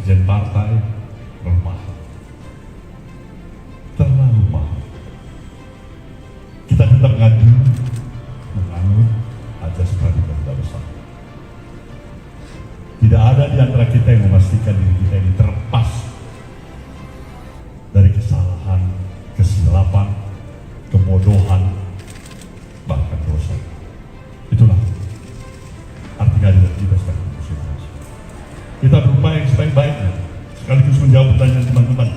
sekjen partai bermahal, terlalu mahal. Kita tetap menganut ajas praduga besar. Tidak ada di antara kita yang memastikan diri kita ini terlepas dari kesalahan, kesilapan, kebodohan, bahkan dosa. Itulah arti kehadiran kita sebagai musuh. Kita berupaya yang sebaik-baiknya, sekaligus menjawab pertanyaan teman-teman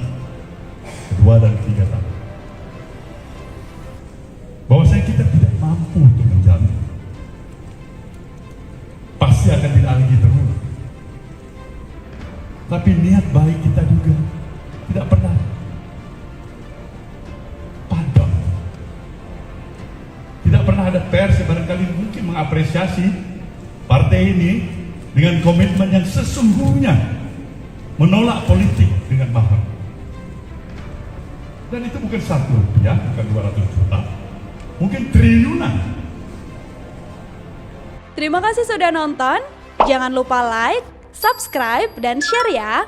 kedua dan ketiga tadi, bahwasanya kita tidak mampu untuk menjamin pasti akan tidak lagi terulang. Tapi niat baik kita juga tidak pernah padam. Tidak pernah ada pers yang barangkali mungkin mengapresiasi partai ini dengan komitmen yang sesungguhnya menolak politik dengan mahar. Dan itu bukan 1 rupiah, bukan 200 juta, mungkin triliunan. Terima kasih sudah nonton. Jangan lupa like, subscribe, dan share ya.